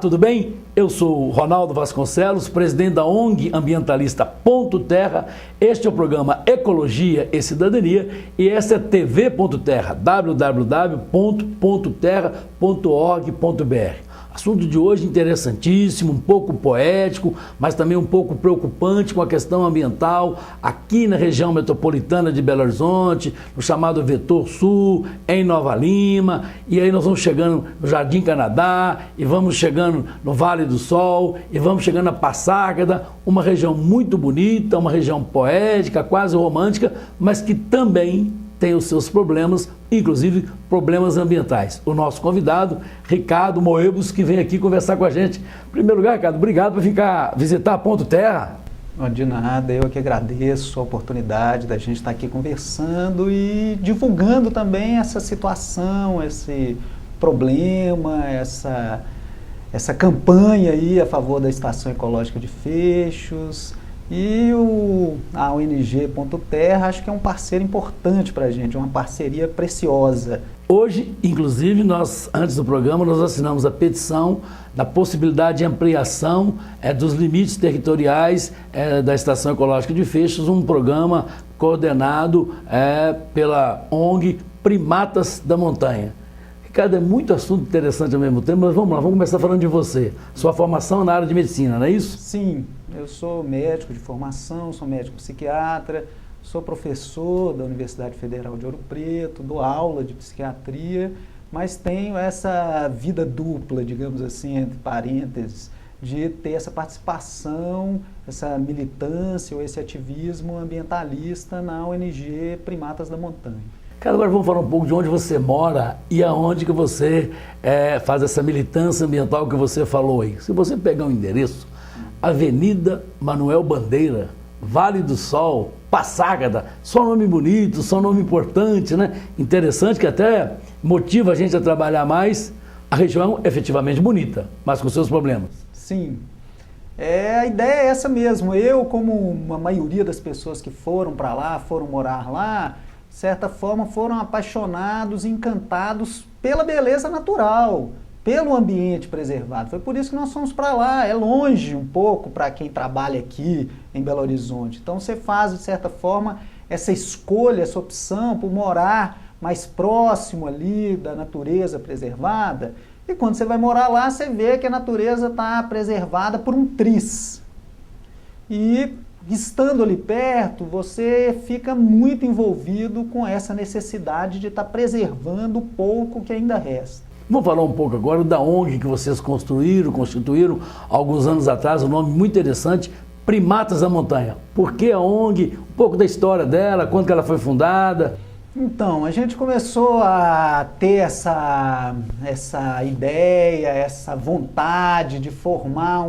tudo bem? Eu sou o Ronaldo Vasconcelos, presidente da ONG ambientalista Ponto Terra. Este é o programa Ecologia e Cidadania e essa é TV Ponto Terra, www.pontoterra.org.br. Assunto de hoje interessantíssimo, um pouco poético, mas também um pouco preocupante com a questão ambiental aqui na região metropolitana de Belo Horizonte, no chamado Vetor Sul, em Nova Lima, e aí nós vamos chegando no Jardim Canadá, e vamos chegando no Vale do Sol, e vamos chegando a Passárgada, uma região muito bonita, uma região poética, quase romântica, mas que também tem os seus problemas, inclusive problemas ambientais. O nosso convidado, Ricardo Moebos, que vem aqui conversar com a gente. Em primeiro lugar, Ricardo, obrigado por visitar a Ponto Terra. Não, de nada, eu que agradeço a oportunidade da gente estar aqui conversando e divulgando também essa situação, esse problema, essa campanha aí a favor da Estação Ecológica de Fechos. E a ONG Ponto Terra acho que é um parceiro importante para a gente, uma parceria preciosa. Hoje, inclusive, antes do programa, nós assinamos a petição da possibilidade de ampliação dos limites territoriais da Estação Ecológica de Fechos, um programa coordenado pela ONG Primatas da Montanha. Ricardo, é muito assunto interessante ao mesmo tempo, mas vamos lá, vamos começar falando de você. Sua formação é na área de medicina, não é isso? Sim, eu sou médico de formação, sou médico psiquiatra, sou professor da Universidade Federal de Ouro Preto, dou aula de psiquiatria, mas tenho essa vida dupla, digamos assim, entre parênteses, de ter essa participação, essa militância ou esse ativismo ambientalista na ONG Primatas da Montanha. Cara, agora vamos falar um pouco de onde você mora e aonde que você faz essa militância ambiental que você falou aí. Se você pegar um endereço, Avenida Manuel Bandeira, Vale do Sol, Passárgada, só nome bonito, só nome importante, né? Interessante, que até motiva a gente a trabalhar mais. A região é efetivamente bonita, mas com seus problemas. Sim, a ideia é essa mesmo. Eu, como a maioria das pessoas que foram para lá, foram morar lá, de certa forma foram apaixonados, encantados pela beleza natural, pelo ambiente preservado. Foi por isso que nós fomos para lá. É longe um pouco para quem trabalha aqui em Belo Horizonte. Então você faz, de certa forma, essa escolha, essa opção por morar mais próximo ali da natureza preservada. E quando você vai morar lá, você vê que a natureza está preservada por um triz. E estando ali perto, você fica muito envolvido com essa necessidade de estar preservando o pouco que ainda resta. Vamos falar um pouco agora da ONG que vocês constituíram alguns anos atrás, um nome muito interessante, Primatas da Montanha. Por que a ONG? Um pouco da história dela, quando que ela foi fundada? Então, a gente começou a ter essa ideia, essa vontade de formar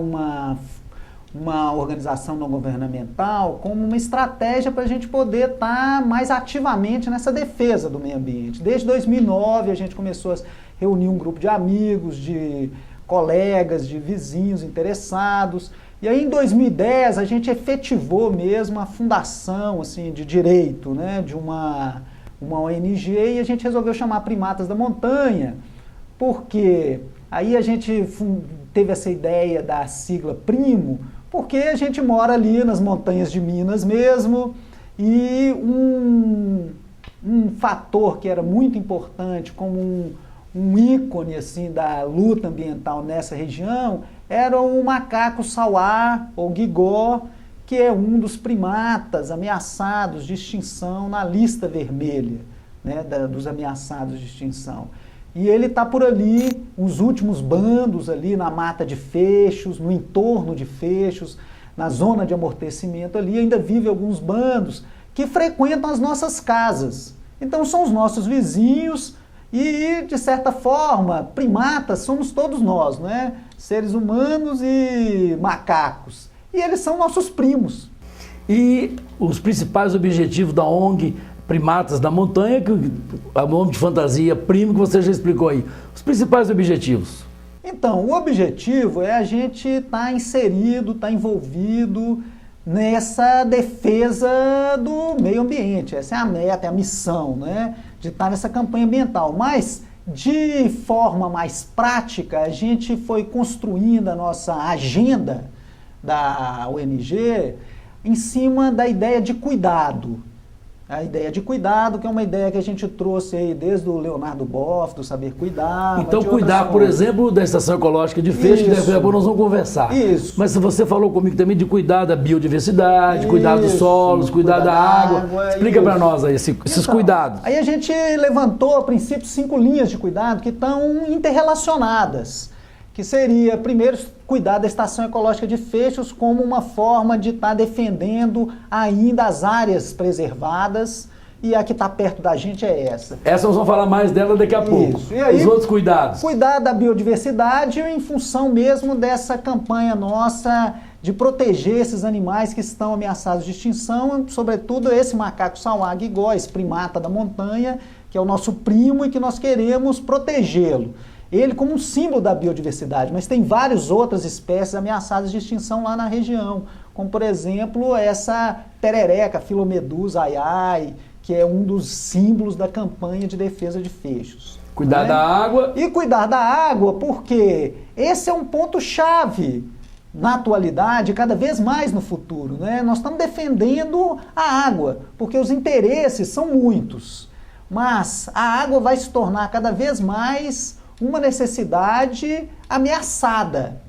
uma organização não governamental como uma estratégia para a gente poder estar mais ativamente nessa defesa do meio ambiente. Desde 2009 a gente começou a reunir um grupo de amigos, de colegas, de vizinhos interessados. E aí em 2010 a gente efetivou mesmo a fundação assim, de direito, né, de uma ONG, e a gente resolveu chamar Primatas da Montanha, porque aí a gente teve essa ideia da sigla PRIMO, porque a gente mora ali nas montanhas de Minas mesmo, e um fator que era muito importante como um ícone assim, da luta ambiental nessa região era o macaco sauá, ou guigó, que é um dos primatas ameaçados de extinção na lista vermelha, né, dos ameaçados de extinção. E ele está por ali, os últimos bandos ali na mata de Fechos, no entorno de Fechos, na zona de amortecimento ali, ainda vive alguns bandos que frequentam as nossas casas. Então são os nossos vizinhos e, de certa forma, primatas somos todos nós, né? Seres humanos e macacos. E eles são nossos primos. E os principais objetivos da ONG Primatas da Montanha, que é o nome de fantasia primo que você já explicou aí. Os principais objetivos. Então, o objetivo é a gente estar inserido, estar envolvido nessa defesa do meio ambiente. Essa é a meta, é a missão, né? De estar nessa campanha ambiental. Mas de forma mais prática, a gente foi construindo a nossa agenda da ONG em cima da ideia de cuidado. A ideia de cuidado, que é uma ideia que a gente trouxe aí desde o Leonardo Boff, do Saber Cuidar. Então, cuidar, por exemplo, da Estação Ecológica de Feixes, que depois nós vamos conversar. Isso. Mas você falou comigo também de cuidar da biodiversidade, cuidar dos solos, cuidar da água. Explica para nós aí esses cuidados. Aí a gente levantou, a princípio, 5 linhas de cuidado que estão interrelacionadas. Que seria, primeiro, cuidar da Estação Ecológica de Feixes como uma forma de estar defendendo ainda as áreas preservadas, e a que está perto da gente é essa. Essa nós vamos falar mais dela daqui a pouco. E aí, os outros cuidados. Cuidar da biodiversidade em função mesmo dessa campanha nossa de proteger esses animais que estão ameaçados de extinção, sobretudo esse macaco sauá-guigó, esse primata da montanha, que é o nosso primo e que nós queremos protegê-lo. Ele como um símbolo da biodiversidade, mas tem várias outras espécies ameaçadas de extinção lá na região, como por exemplo essa perereca, Filomedusa ai, que é um dos símbolos da campanha de defesa de Feixes. Cuidar da água. E cuidar da água, porque esse é um ponto-chave na atualidade, cada vez mais no futuro, né? Nós estamos defendendo a água, porque os interesses são muitos, mas a água vai se tornar cada vez mais uma necessidade ameaçada,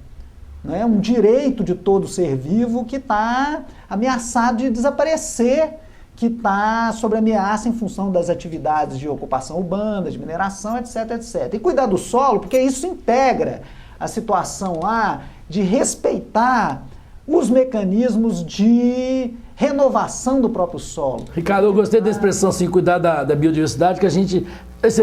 né? Um direito de todo ser vivo que está ameaçado de desaparecer, que está sob ameaça em função das atividades de ocupação urbana, de mineração, etc, etc. E cuidar do solo, porque isso integra a situação lá de respeitar os mecanismos de renovação do próprio solo. Ricardo, eu gostei da expressão assim, cuidar da biodiversidade, que a gente,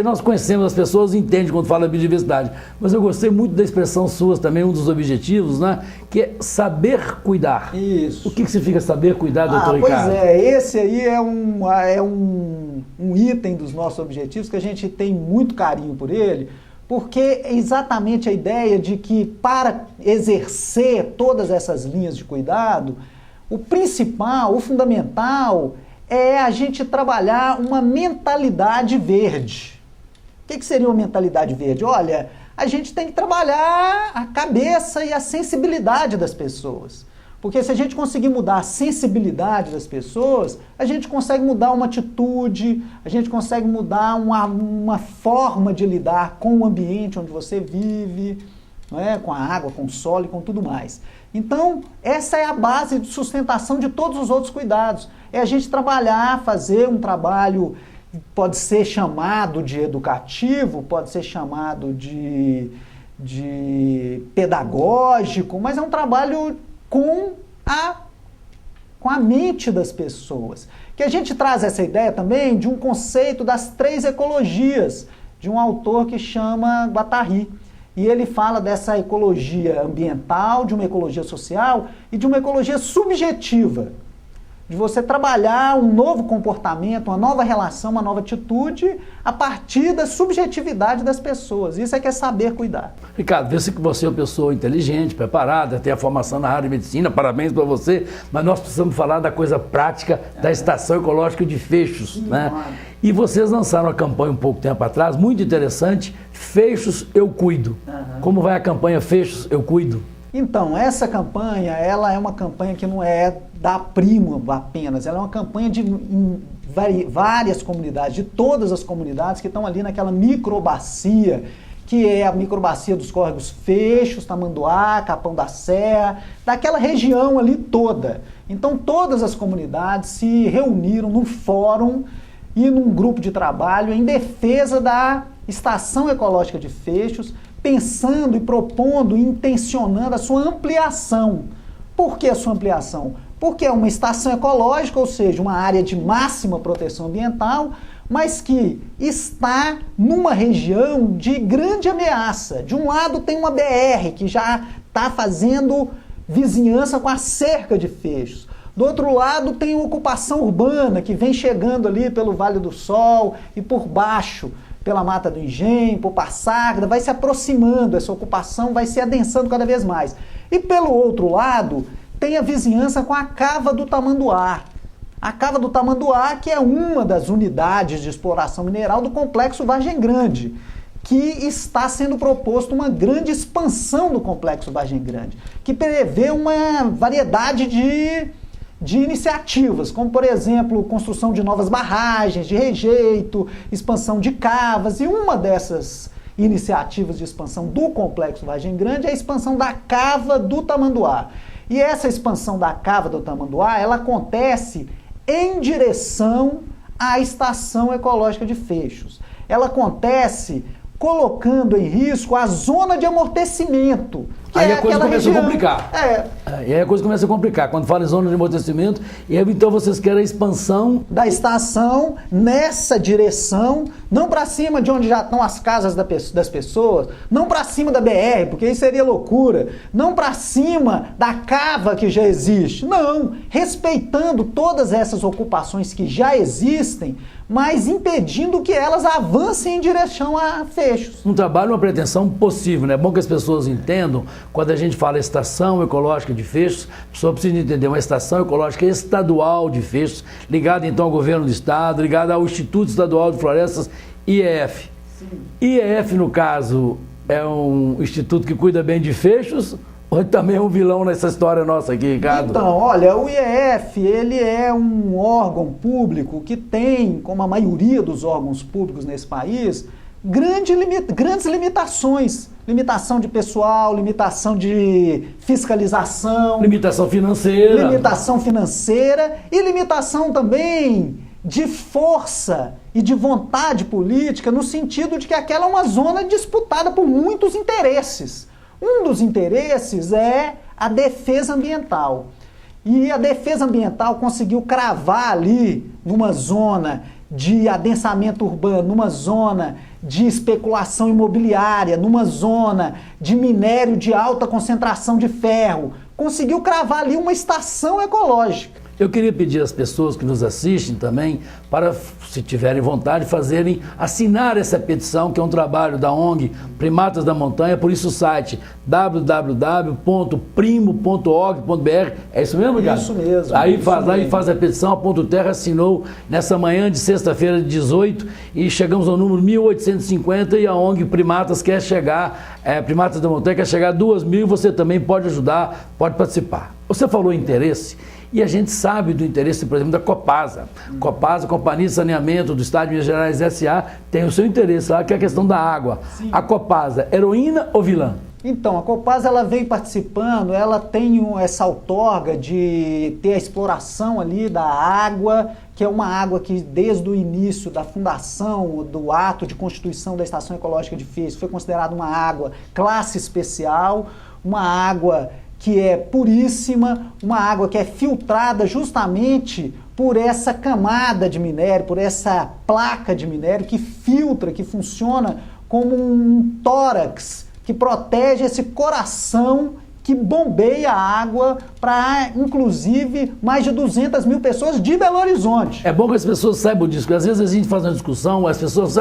nós conhecemos as pessoas, entende quando fala biodiversidade, mas eu gostei muito da expressão sua também, um dos objetivos, né, que é saber cuidar. Isso. O que significa saber cuidar, doutor Ricardo? Pois é, esse aí é um item dos nossos objetivos que a gente tem muito carinho por ele, porque é exatamente a ideia de que para exercer todas essas linhas de cuidado, o principal, o fundamental, é a gente trabalhar uma mentalidade verde. O que seria uma mentalidade verde? Olha, a gente tem que trabalhar a cabeça e a sensibilidade das pessoas. Porque se a gente conseguir mudar a sensibilidade das pessoas, a gente consegue mudar uma atitude, a gente consegue mudar uma forma de lidar com o ambiente onde você vive, não é? Com a água, com o solo e com tudo mais. Então, essa é a base de sustentação de todos os outros cuidados. É a gente trabalhar, fazer um trabalho, pode ser chamado de educativo, pode ser chamado de pedagógico, mas é um trabalho com a mente das pessoas. Que a gente traz essa ideia também de um conceito das 3 ecologias, de um autor que chama Guattari. E ele fala dessa ecologia ambiental, de uma ecologia social e de uma ecologia subjetiva. De você trabalhar um novo comportamento, uma nova relação, uma nova atitude a partir da subjetividade das pessoas. Isso é que é saber cuidar. Ricardo, vê-se que você é uma pessoa inteligente, preparada, tem a formação na área de medicina, parabéns para você, mas nós precisamos falar da coisa prática da Estação Ecológica de Feixes, né? E vocês lançaram uma campanha um pouco tempo atrás, muito interessante, Feixes Eu Cuido. Como vai a campanha Feixes Eu Cuido? Então, essa campanha, ela é uma campanha que não é da Primo apenas, ela é uma campanha de várias comunidades, de todas as comunidades que estão ali naquela microbacia, que é a microbacia dos córregos Feixes, Tamanduá, Capão da Serra, daquela região ali toda. Então, todas as comunidades se reuniram num fórum e num grupo de trabalho em defesa da Estação Ecológica de Feixes, pensando e propondo e intencionando a sua ampliação. Por que a sua ampliação? Porque é uma estação ecológica, ou seja, uma área de máxima proteção ambiental, mas que está numa região de grande ameaça. De um lado tem uma BR que já está fazendo vizinhança com a cerca de Feixes. Do outro lado tem uma ocupação urbana que vem chegando ali pelo Vale do Sol e por baixo, pela Mata do Engenho, por Passágada, vai se aproximando, essa ocupação vai se adensando cada vez mais. E pelo outro lado, tem a vizinhança com a Cava do Tamanduá. A Cava do Tamanduá, que é uma das unidades de exploração mineral do Complexo Vargem Grande, que está sendo proposto uma grande expansão do Complexo Vargem Grande, que prevê uma variedade de iniciativas, como, por exemplo, construção de novas barragens de rejeito, expansão de cavas, e uma dessas iniciativas de expansão do Complexo Vargem Grande é a expansão da cava do Tamanduá. E essa expansão da cava do Tamanduá, ela acontece em direção à Estação Ecológica de Fechos. Ela acontece colocando em risco a zona de amortecimento. Aí a coisa começa a complicar. E aí a coisa começa a complicar. Quando fala em zona de amortecimento, então vocês querem a expansão da estação nessa direção, não para cima de onde já estão as casas das pessoas, não para cima da BR, porque isso seria loucura, não para cima da cava que já existe. Não, respeitando todas essas ocupações que já existem, mas impedindo que elas avancem em direção a Fechos. Um trabalho, uma pretensão possível, né? É bom que as pessoas entendam, quando a gente fala Estação Ecológica de Fechos, a pessoa precisa entender uma Estação Ecológica Estadual de Fechos, ligada então ao governo do estado, ligada ao Instituto Estadual de Florestas, IEF. Sim. IEF, no caso, é um instituto que cuida bem de Fechos, ou também é um vilão nessa história nossa aqui, Ricardo? Então, olha, o IEF, ele é um órgão público que tem, como a maioria dos órgãos públicos nesse país, grandes limitações. Limitação de pessoal, limitação de fiscalização. Limitação financeira. Limitação financeira e limitação também de força e de vontade política, no sentido de que aquela é uma zona disputada por muitos interesses. Um dos interesses é a defesa ambiental. E a defesa ambiental conseguiu cravar ali, numa zona de adensamento urbano, numa zona de especulação imobiliária, numa zona de minério de alta concentração de ferro, conseguiu cravar ali uma estação ecológica. Eu queria pedir às pessoas que nos assistem também, para, se tiverem vontade, assinar essa petição, que é um trabalho da ONG Primatas da Montanha, por isso o site www.primo.org.br, é isso mesmo, Ricardo? Isso mesmo. Aí faz a petição, a Ponto Terra assinou nessa manhã de sexta-feira de 18 e chegamos ao número 1850 e a ONG Primatas quer chegar, Primatas da Montanha quer chegar a 2.000 e você também pode ajudar, pode participar. Você falou em interesse, e a gente sabe do interesse, por exemplo, da Copasa. Copasa, Companhia de Saneamento do Estado de Minas Gerais S.A., tem o seu interesse lá, que é a questão da água. Sim. A Copasa, heroína ou vilã? Então, a Copasa, ela vem participando, ela tem essa outorga de ter a exploração ali da água, que é uma água que desde o início da fundação, do ato de constituição da Estação Ecológica de Fechos, foi considerada uma água classe especial, uma água que é puríssima, uma água que é filtrada justamente por essa camada de minério, por essa placa de minério que filtra, que funciona como um tórax, que protege esse coração que bombeia a água para, inclusive, mais de 200 mil pessoas de Belo Horizonte. É bom que as pessoas saibam disso, porque às vezes a gente faz uma discussão, as pessoas,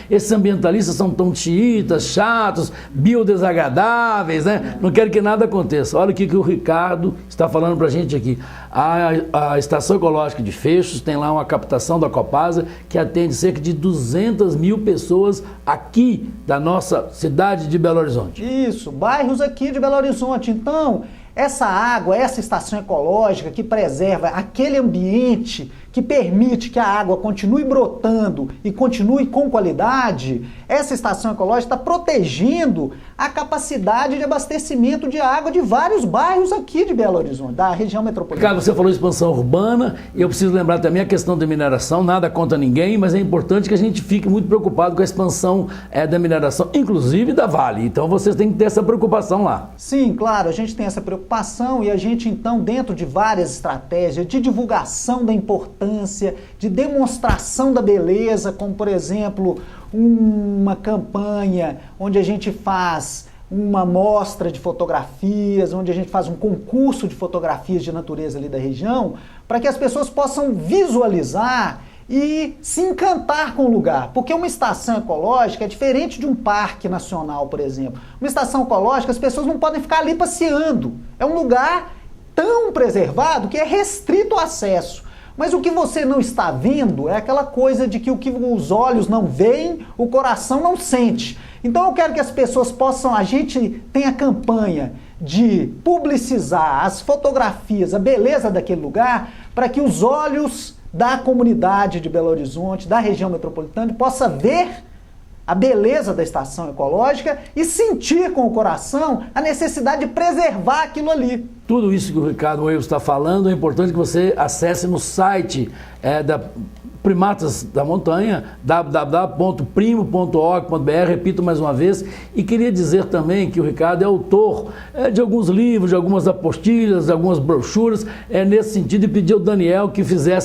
esses ambientalistas são tão xiitas, chatos, biodesagradáveis, né? Não querem que nada aconteça. Olha o que o Ricardo está falando para a gente aqui. A Estação Ecológica de Fechos tem lá uma captação da Copasa que atende cerca de 200 mil pessoas aqui da nossa cidade de Belo Horizonte. Isso, bairros aqui de Belo Horizonte. Então, essa água, essa estação ecológica que preserva aquele ambiente, que permite que a água continue brotando e continue com qualidade, essa estação ecológica está protegendo a capacidade de abastecimento de água de vários bairros aqui de Belo Horizonte, da região metropolitana. Ricardo, você falou expansão urbana, e eu preciso lembrar também a questão da mineração, nada contra ninguém, mas é importante que a gente fique muito preocupado com a expansão da mineração, inclusive da Vale. Então vocês têm que ter essa preocupação lá. Sim, claro, a gente tem essa preocupação e a gente então, dentro de várias estratégias de divulgação da importância, de demonstração da beleza, como por exemplo, uma campanha onde a gente faz uma mostra de fotografias, onde a gente faz um concurso de fotografias de natureza ali da região, para que as pessoas possam visualizar e se encantar com o lugar. Porque uma estação ecológica é diferente de um parque nacional, por exemplo. Uma estação ecológica, as pessoas não podem ficar ali passeando. É um lugar tão preservado que é restrito o acesso. Mas o que você não está vendo é aquela coisa de que o que os olhos não veem, o coração não sente. Então eu quero que as pessoas possam, a gente tem a campanha de publicizar as fotografias, a beleza daquele lugar, para que os olhos da comunidade de Belo Horizonte, da região metropolitana, possam ver a beleza da estação ecológica e sentir com o coração a necessidade de preservar aquilo ali. Tudo isso que o Ricardo Moebos está falando, é importante que você acesse no site da Primatas da Montanha, www.primo.org.br, repito mais uma vez, e queria dizer também que o Ricardo é autor de alguns livros, de algumas apostilhas, de algumas brochuras, nesse sentido, e pediu ao Daniel que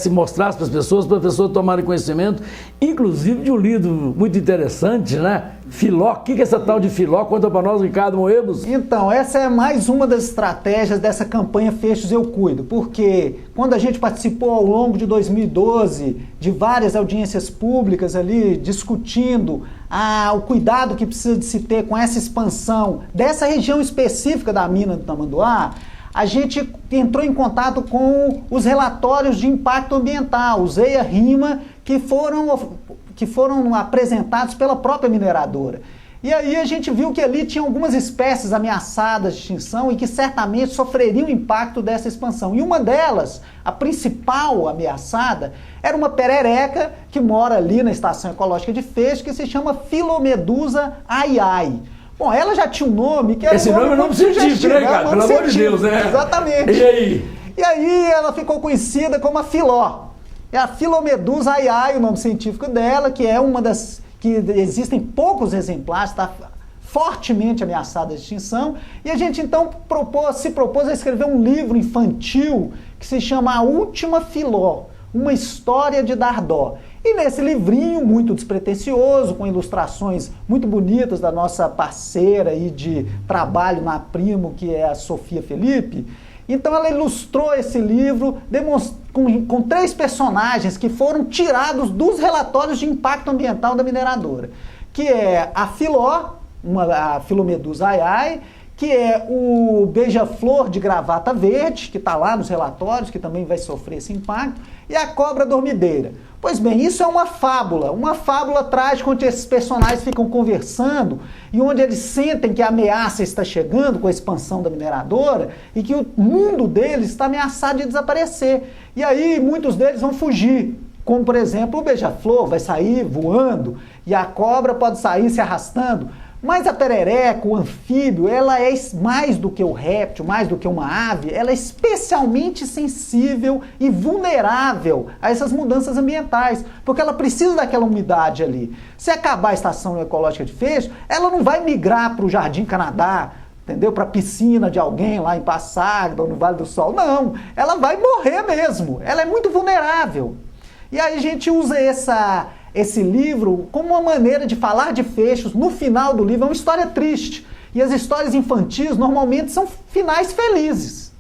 mostrasse para as pessoas tomarem conhecimento, inclusive de um livro muito interessante, né? Filó, o que é essa tal de Filó? Conta para nós, Ricardo Moebos. Então, essa é mais uma das estratégias dessa campanha Fechos Eu Cuido, porque quando a gente participou ao longo de 2012 de várias audiências públicas ali, discutindo o cuidado que precisa de se ter com essa expansão dessa região específica da mina do Tamanduá, a gente entrou em contato com os relatórios de impacto ambiental, os EIA-RIMA, que foram apresentados pela própria mineradora. E aí a gente viu que ali tinha algumas espécies ameaçadas de extinção e que certamente sofreriam o impacto dessa expansão. E uma delas, a principal ameaçada, era uma perereca que mora ali na Estação Ecológica de Fechos, que se chama Filomedusa ai-ai. Bom, ela já tinha um nome que era esse nome é nome científico, né, cara? Pelo amor de Deus, né? Exatamente. E aí? E aí ela ficou conhecida como a Filó. É a Filomedusa ai-ai, o nome científico dela, que é uma das que existem poucos exemplares, está fortemente ameaçada de extinção. E a gente então se propôs a escrever um livro infantil que se chama A Última Filó, uma história de dar dó. E nesse livrinho, muito despretensioso, com ilustrações muito bonitas da nossa parceira aí de trabalho na Primo, que é a Sofia Felipe, então ela ilustrou esse livro com 3 personagens que foram tirados dos relatórios de impacto ambiental da mineradora, que é a Filó, a Filomedusa ai-ai, que é o beija-flor de gravata verde, que está lá nos relatórios, que também vai sofrer esse impacto, e a cobra dormideira. Pois bem, isso é uma fábula trágica onde esses personagens ficam conversando e onde eles sentem que a ameaça está chegando com a expansão da mineradora e que o mundo deles está ameaçado de desaparecer. E aí muitos deles vão fugir, como por exemplo o beija-flor vai sair voando e a cobra pode sair se arrastando. Mas a perereca, o anfíbio, ela é mais do que o réptil, mais do que uma ave, ela é especialmente sensível e vulnerável a essas mudanças ambientais, porque ela precisa daquela umidade ali. Se acabar a estação ecológica de Fechos, ela não vai migrar para o Jardim Canadá, entendeu? Para a piscina de alguém lá em Passagda ou no Vale do Sol. Não, ela vai morrer mesmo, ela é muito vulnerável. E aí a gente usa esse livro como uma maneira de falar de Fechos. No final do livro é uma história triste. E as histórias infantis normalmente são finais felizes.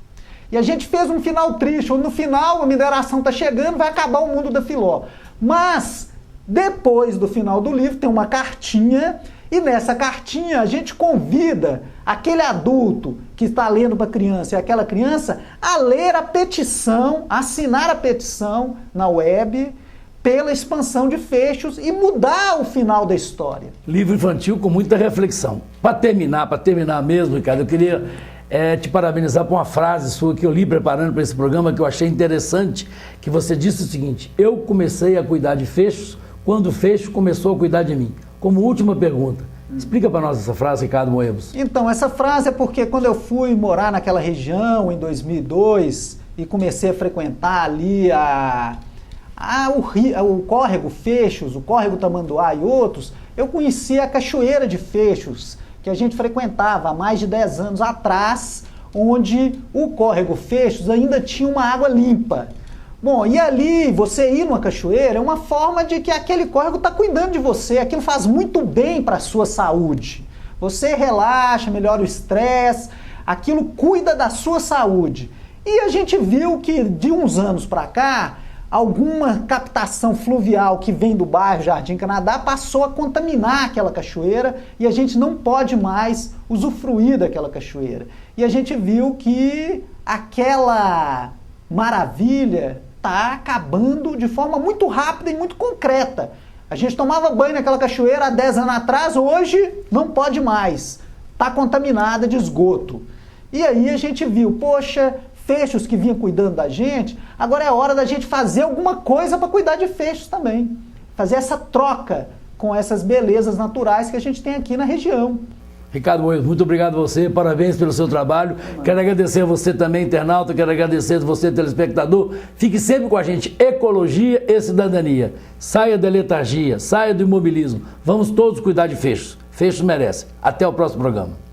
E a gente fez um final triste, onde no final a mineração está chegando, vai acabar o mundo da Filó. Mas, depois do final do livro, tem uma cartinha, e nessa cartinha a gente convida aquele adulto que está lendo para a criança e aquela criança a ler a petição, a assinar a petição na web, pela expansão de Fechos e mudar o final da história. Livro infantil com muita reflexão. Para terminar mesmo, Ricardo, eu queria te parabenizar por uma frase sua que eu li preparando para esse programa, que eu achei interessante, que você disse o seguinte: eu comecei a cuidar de Fechos quando o Fechos começou a cuidar de mim. Como última pergunta, explica para nós essa frase, Ricardo Moebos. Então, essa frase é porque quando eu fui morar naquela região em 2002 e comecei a frequentar ali o córrego Fechos, o córrego Tamanduá e outros, eu conhecia a cachoeira de Fechos, que a gente frequentava há mais de 10 anos atrás, onde o córrego Fechos ainda tinha uma água limpa. Bom, e ali, você ir numa cachoeira é uma forma de que aquele córrego está cuidando de você, aquilo faz muito bem para a sua saúde. Você relaxa, melhora o estresse, aquilo cuida da sua saúde. E a gente viu que de uns anos para cá, alguma captação fluvial que vem do bairro Jardim Canadá passou a contaminar aquela cachoeira e a gente não pode mais usufruir daquela cachoeira. E a gente viu que aquela maravilha está acabando de forma muito rápida e muito concreta. A gente tomava banho naquela cachoeira há 10 anos atrás, hoje não pode mais. Está contaminada de esgoto. E aí a gente viu, poxa, Fechos que vinha cuidando da gente, agora é hora da gente fazer alguma coisa para cuidar de Fechos também. Fazer essa troca com essas belezas naturais que a gente tem aqui na região. Ricardo Moedas, muito obrigado a você, parabéns pelo seu trabalho. Quero agradecer a você também, internauta, quero agradecer a você, telespectador. Fique sempre com a gente, ecologia e cidadania. Saia da letargia, saia do imobilismo. Vamos todos cuidar de Fechos. Fechos merece. Até o próximo programa.